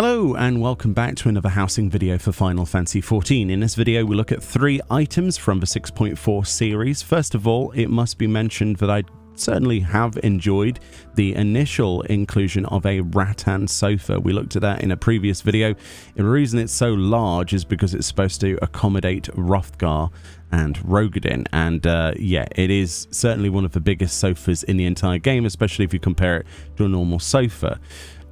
Hello and welcome back to another housing video for Final Fantasy XIV. In this video we look at 3 items from the 6.4 series. First of all, it must be mentioned that I certainly have enjoyed the initial inclusion of a Rattan sofa. We looked at that in a previous video. The reason it's so large is because it's supposed to accommodate Hrothgar and Rogadin, and yeah, it is certainly one of the biggest sofas in the entire game, especially if you compare it to a normal sofa.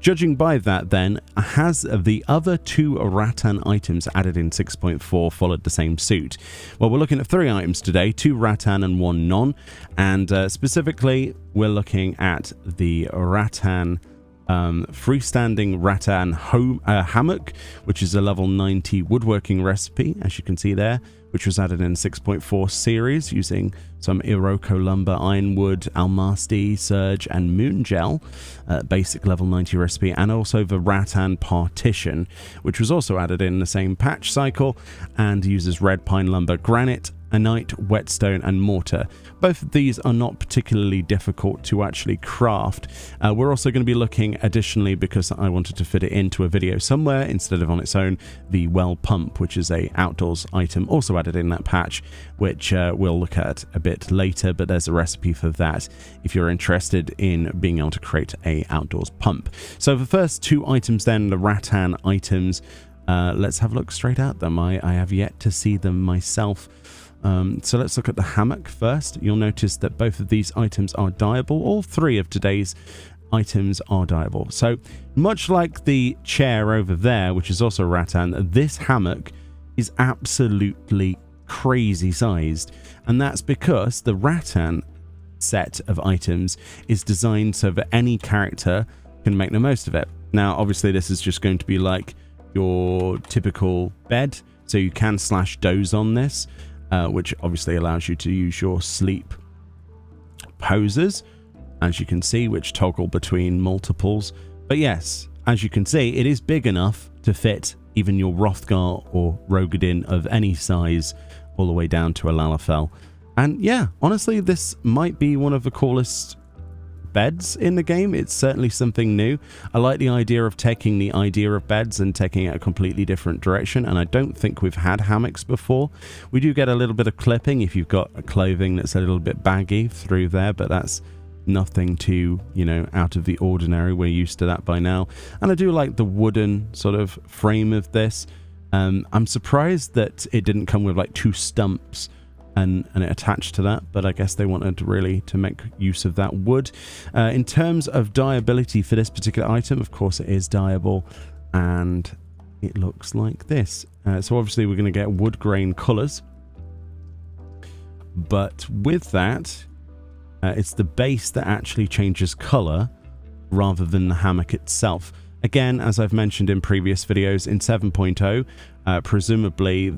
Judging by that then, has the other 2 Rattan items added in 6.4 followed the same suit? Well, we're looking at 3 items today, 2 Rattan and 1 non, and specifically we're looking at the Rattan freestanding Rattan Hammock, which is a level 90 woodworking recipe, as you can see there, which was added in 6.4 series using some Iroko lumber, ironwood, almasti, serge, and moon gel, basic level 90 recipe, and also the Rattan Parition, which was also added in the same patch cycle and uses red pine lumber, granite, anite, whetstone, and mortar. Both of these are not particularly difficult to actually craft. We're also going to be looking additionally, because I wanted to fit it into a video somewhere instead of on its own, the well pump, which is a outdoors item also added in that patch, which we'll look at a bit later, but there's a recipe for that if you're interested in being able to create a outdoors pump. So the first 2 items then, the Rattan items, let's have a look straight at them. I have yet to see them myself. So let's look at the hammock first. You'll notice that both of these items are dyeable. All 3 of today's items are dyeable. So much like the chair over there, which is also Rattan, this hammock is absolutely crazy sized, and that's because the Rattan set of items is designed so that any character can make the most of it. Now obviously this is just going to be like your typical bed, so you can /doze on this, which obviously allows you to use your sleep poses, as you can see, which toggle between multiples. But yes, as you can see, it is big enough to fit even your Hrothgar or Rogadin of any size, all the way down to a Lalafell. And yeah, honestly, this might be one of the coolest beds in the game. It's certainly something new. I like the idea of taking the idea of beds and taking it a completely different direction, and I don't think we've had hammocks before. We do get a little bit of clipping if you've got a clothing that's a little bit baggy through there, but that's nothing too, you know, out of the ordinary. We're used to that by now. And I do like the wooden sort of frame of this. I'm surprised that it didn't come with like 2 stumps and it attached to that, but I guess they wanted really to make use of that wood. In terms of dyeability for this particular item, of course it is dyeable, and it looks like this. So obviously we're going to get wood grain colors, but with that, it's the base that actually changes color rather than the hammock itself. Again, as I've mentioned in previous videos, in 7.0, presumably,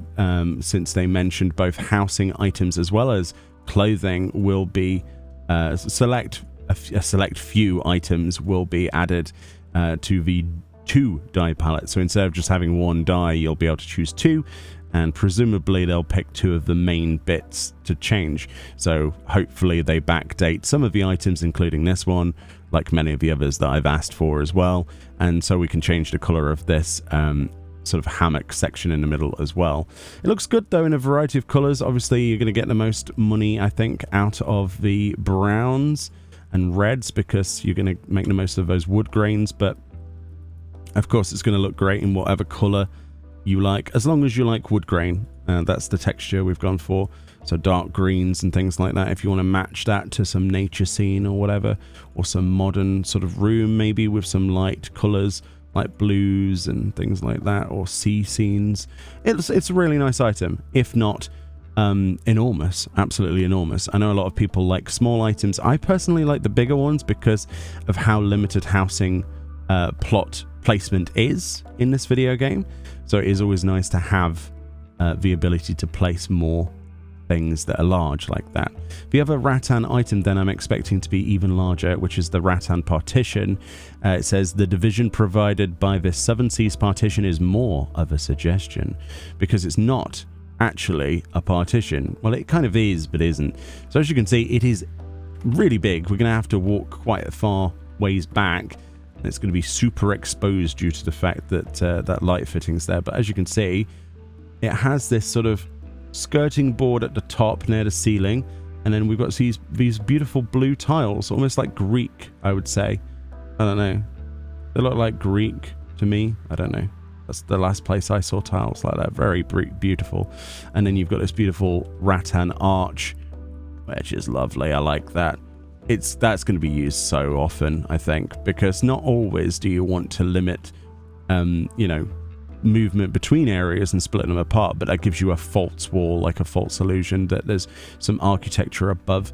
since they mentioned both housing items as well as clothing, will be a select few items will be added to the 2 dye palette. So instead of just having 1 dye, you'll be able to choose 2, and presumably they'll pick 2 of the main bits to change. So hopefully they backdate some of the items, including this one, like many of the others that I've asked for as well, and so we can change the color of this sort of hammock section in the middle as well. It looks good though in a variety of colors. Obviously you're going to get the most money, I think, out of the browns and reds, because you're going to make the most of those wood grains, but of course it's going to look great in whatever color you like, as long as you like wood grain. That's the texture we've gone for, so dark greens and things like that. If you want to match that to some nature scene or whatever, or some modern sort of room maybe with some light colors like blues and things like that, or sea scenes, it's a really nice item, if not enormous, absolutely enormous. I know a lot of people like small items. I personally like the bigger ones because of how limited housing plot placement is in this video game, so it is always nice to have the ability to place more things that are large like that. The other Rattan item then I'm expecting to be even larger, which is the Rattan Parition. It says the division provided by this Southern Seas partition is more of a suggestion, because it's not actually a partition. Well, it kind of is, but isn't. So as you can see, it is really big. We're going to have to walk quite a far ways back It's going to be super exposed due to the fact that that light fitting's there. But as you can see, it has this sort of skirting board at the top near the ceiling, and then we've got these beautiful blue tiles, almost like Greek, I would say. I don't know. They look like Greek to me. I don't know. That's the last place I saw tiles like that. Very beautiful. And then you've got this beautiful rattan arch, which is lovely. I like that. That's going to be used so often, I think, because not always do you want to limit, you know, movement between areas and split them apart, but that gives you a false wall, like a false illusion that there's some architecture above.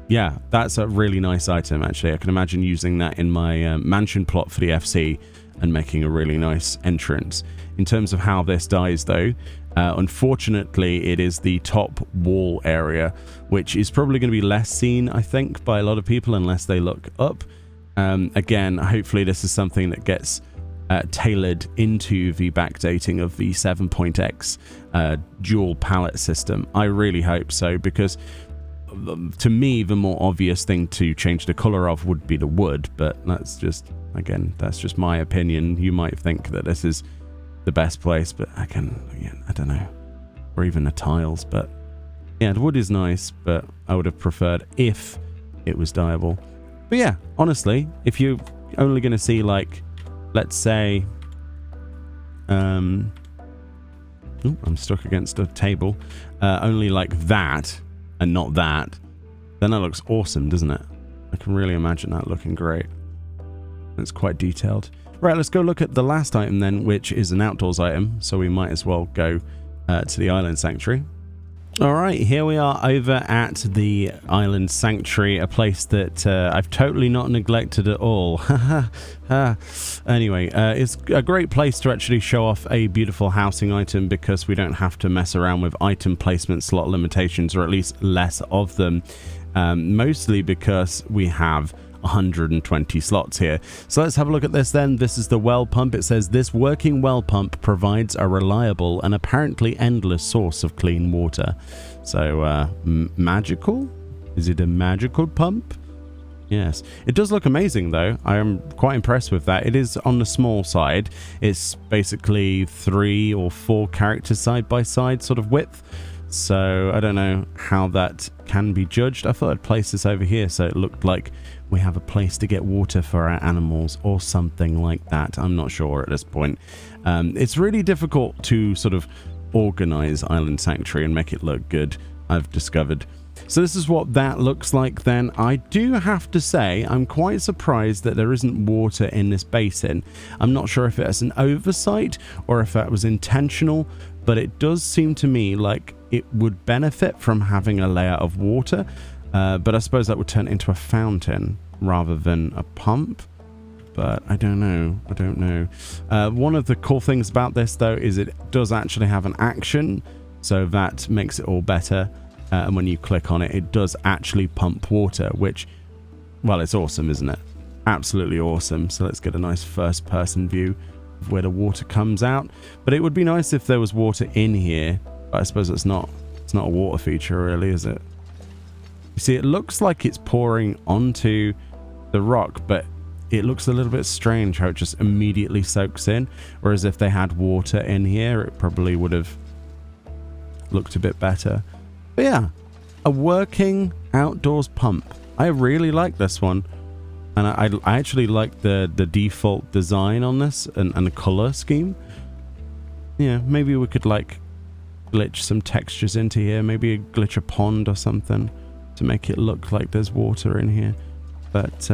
Yeah, that's a really nice item, actually. I can imagine using that in my mansion plot for the FC and making a really nice entrance. In terms of how this dies, though, unfortunately, it is the top wall area, which is probably going to be less seen, I think, by a lot of people unless they look up. Again, hopefully this is something that gets tailored into the backdating of the 7.x dual palette system. I really hope so, because to me, the more obvious thing to change the color of would be the wood, but that's just, again, that's just my opinion. You might think that this is the best place, but again, I don't know. Or even the tiles, but yeah, the wood is nice, but I would have preferred if it was dyeable. But yeah, honestly, if you're only going to see, like, let's say, I'm stuck against a table, only like that and not that, then that looks awesome, doesn't it? I can really imagine that looking great. It's quite detailed. Right, let's go look at the last item then, which is an outdoors item, so we might as well go to the Island Sanctuary. Alright, here we are over at the Island Sanctuary, a place that I've totally not neglected at all. Anyway, it's a great place to actually show off a beautiful housing item, because we don't have to mess around with item placement slot limitations, or at least less of them. Mostly because we have 120 slots here. So let's have a look at this then. This is the well pump. It says this working well pump provides a reliable and apparently endless source of clean water. So magical? Is it a magical pump? Yes. It does look amazing though. I am quite impressed with that. It is on the small side. It's basically 3 or 4 characters side by side sort of width. So I don't know how that can be judged. I thought I'd place this over here so it looked like we have a place to get water for our animals or something like that. I'm not sure at this point. It's really difficult to sort of organize Island Sanctuary and make it look good, I've discovered. So this is what that looks like then. I do have to say I'm quite surprised that there isn't water in this basin. I'm not sure if it's an oversight or if that was intentional, but it does seem to me like it would benefit from having a layer of water, but I suppose that would turn into a fountain rather than a pump. But I don't know. One of the cool things about this though is it does actually have an action, so that makes it all better. And when you click on it, it does actually pump water, which, well, it's awesome, isn't it? Absolutely awesome. So let's get a nice first person view of where the water comes out. But it would be nice if there was water in here. But I suppose it's not a water feature really, is it? You see, it looks like it's pouring onto the rock, but it looks a little bit strange how it just immediately soaks in. Whereas if they had water in here, it probably would have looked a bit better. But yeah, a working outdoors pump. I really like this one. And I actually like the default design on this and the color scheme. Yeah, maybe we could like glitch some textures into here. Maybe glitch a pond or something to make it look like there's water in here. But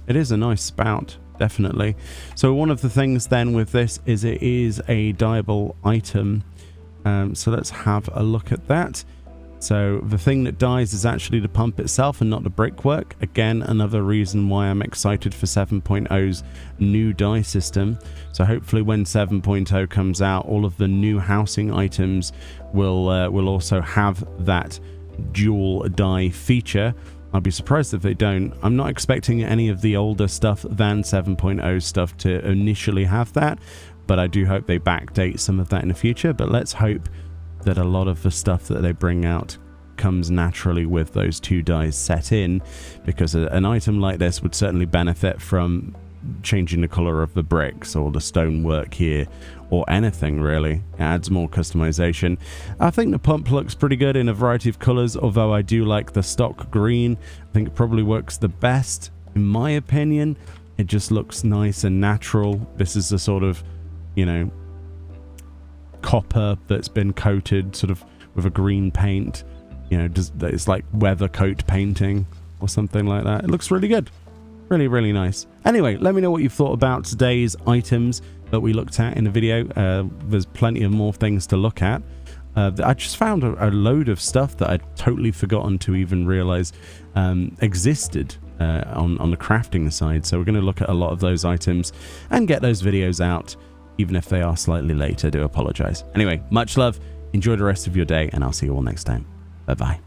it is a nice spout, definitely. So one of the things then with this is it is a dyeable item. So let's have a look at that. So the thing that dies is actually the pump itself and not the brickwork. Again, another reason why I'm excited for 7.0's new dye system. So hopefully when 7.0 comes out, all of the new housing items will also have that dual dye feature. I'll be surprised if they don't. I'm not expecting any of the older stuff than 7.0 stuff to initially have that, but I do hope they backdate some of that in the future. But let's hope that a lot of the stuff that they bring out comes naturally with those 2 dyes set in, because an item like this would certainly benefit from changing the color of the bricks or the stonework here or anything really. It adds more customization. I think the pump looks pretty good in a variety of colors, although I do like the stock green. I think it probably works the best in my opinion. It just looks nice and natural. This is the sort of, you know, copper that's been coated sort of with a green paint. You know, it's like weather coat painting or something like that. It looks really good. Really, really nice. Anyway, let me know what you thought about today's items that we looked at in the video. There's plenty of more things to look at. I just found a load of stuff that I'd totally forgotten to even realize existed on the crafting side. So we're going to look at a lot of those items and get those videos out, even if they are slightly late. I do apologize. Anyway, much love. Enjoy the rest of your day, and I'll see you all next time. Bye-bye.